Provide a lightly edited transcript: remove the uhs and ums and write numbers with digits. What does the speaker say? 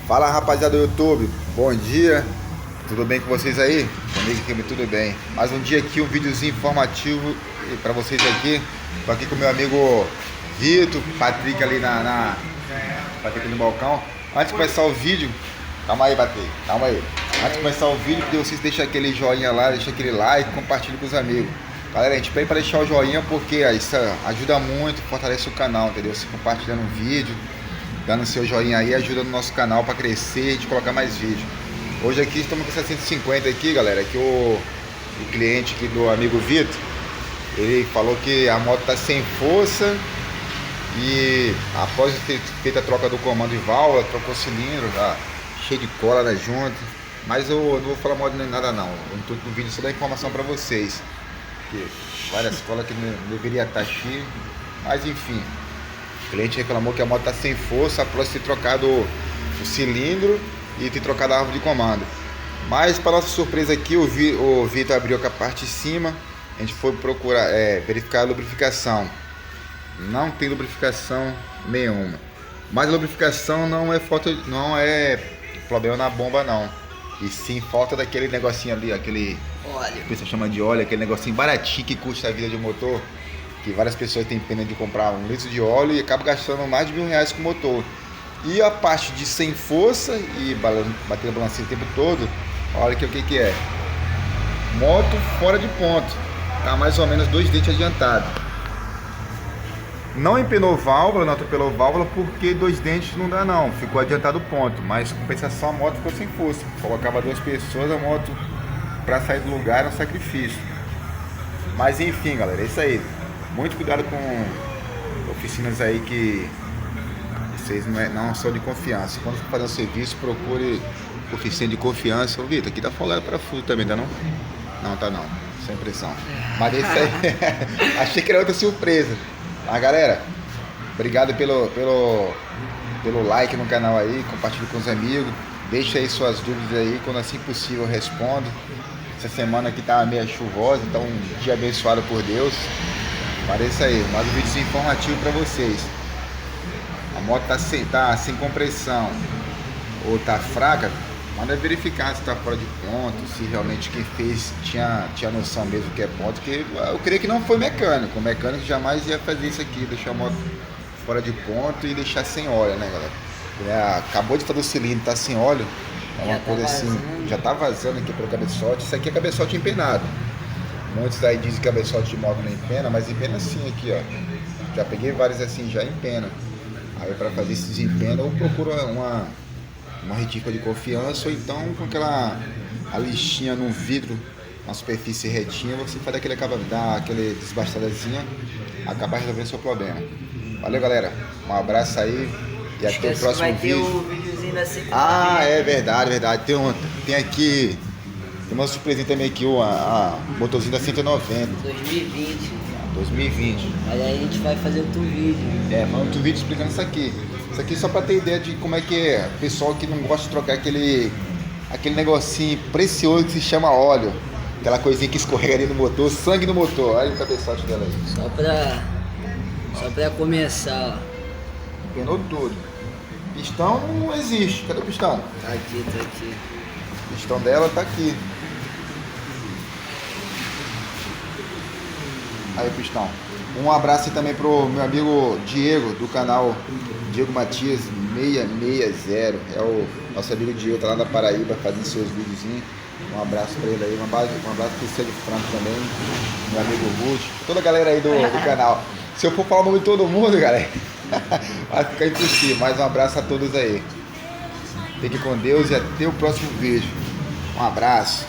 Fala, rapaziada do YouTube, bom dia, tudo bem com vocês aí? Comigo aqui tudo bem. Mais um dia aqui, um videozinho informativo pra vocês aqui. Tô aqui com meu amigo Vitor, Patrick ali Patrick no balcão. Antes de começar o vídeo, calma aí, Patrick, calma aí. Antes de começar o vídeo, pedir vocês deixar aquele joinha lá, deixar aquele like, compartilhe com os amigos. Galera, a gente pede para deixar o joinha porque isso ajuda muito, fortalece o canal, entendeu? Se compartilhando um vídeo, dando seu joinha aí, ajuda no nosso canal para crescer e a gente colocar mais vídeo. Hoje aqui estamos com 750 aqui, galera, que o cliente aqui do amigo Vitor, ele falou que a moto tá sem força e após ter feito a troca do comando de válvula, trocou o cilindro, tá cheio de cola na junta, mas eu não vou falar mal de nada não, o intuito do vídeo é só dar informação para vocês. Várias colas que não deveria estar cheio, mas enfim, o cliente reclamou que a moto está sem força após ter trocado o cilindro e ter trocado a árvore de comando. Mas para nossa surpresa aqui, o Vitor abriu a parte de cima, a gente foi procurar verificar a lubrificação. Não tem lubrificação nenhuma, mas a lubrificação não é problema na bomba não, e sim falta daquele negocinho ali, aquele óleo, que você chama de óleo, aquele negocinho baratinho que custa a vida de um motor, que várias pessoas têm pena de comprar 1 litro de óleo e acabam gastando mais de R$1.000 com o motor. E a parte de sem força e bater a balancinha o tempo todo, olha que o que é? Moto fora de ponto, tá mais ou menos 2 dentes adiantado. Não empenou válvula, não atropelou válvula porque 2 dentes não dá não, ficou adiantado o ponto, mas compensação a moto ficou sem força. Colocava 2 pessoas, a moto para sair do lugar era um sacrifício. Mas enfim, galera, é isso aí. Muito cuidado com oficinas aí que vocês não são de confiança. Quando for fazer um serviço, procure oficina de confiança. Ô Vitor, aqui tá folgado para parafuso também, tá não? Não, tá não, sem pressão. Mas é isso aí. Achei que era outra surpresa. Mas galera, obrigado pelo like no canal aí, compartilhe com os amigos, deixa aí suas dúvidas aí, quando assim possível eu respondo. Essa semana aqui tá meio chuvosa, então um dia abençoado por Deus. Pareça aí, mais um vídeo informativo para vocês. A moto tá sem compressão ou tá fraca, manda verificar se tá fora de ponto, se realmente quem fez tinha noção mesmo que é ponto, porque eu creio que não foi mecânico. O mecânico jamais ia fazer isso aqui, deixar a moto fora de ponto e deixar sem óleo, né, galera? Acabou de fazer o cilindro, tá sem óleo, é uma coisa assim, já tá vazando aqui pelo cabeçote. Isso aqui é cabeçote empenado. Muitos aí dizem que cabeçote de moto não empena, mas empena sim aqui, ó. Já peguei vários assim, já empena. Aí para fazer esse desempeno eu procuro uma retífica de confiança, ou então com a lixinha num vidro, uma superfície retinha, você faz aquele desbastadazinha, acaba resolvendo o seu problema. Valeu, galera, um abraço aí e até o próximo vídeo. É verdade, tem aqui, tem uma surpresinha também aqui, a motorzinho da 190 2020. Aí a gente vai fazer outro vídeo. Outro vídeo explicando isso aqui. Isso aqui só pra ter ideia de como é que é. Pessoal que não gosta de trocar aquele negocinho precioso que se chama óleo. Aquela coisinha que escorrega ali no motor, sangue no motor. Olha o cabeçote dela aí. Só pra começar, ó. Empenou tudo. Pistão não existe. Cadê o pistão? Tá aqui. O pistão dela tá aqui. Aí o pistão. Um abraço aí também pro meu amigo Diego, do canal Diego Matias 660. É o nosso amigo Diego, tá lá na Paraíba fazendo seus videozinhos. Um abraço pra ele aí, um abraço pro Célio Franco também, meu amigo Ruth, toda a galera aí do canal. Se eu for falar o nome de todo mundo, galera, vai ficar impossível. Mais um abraço a todos aí. Fique com Deus e até o próximo vídeo. Um abraço.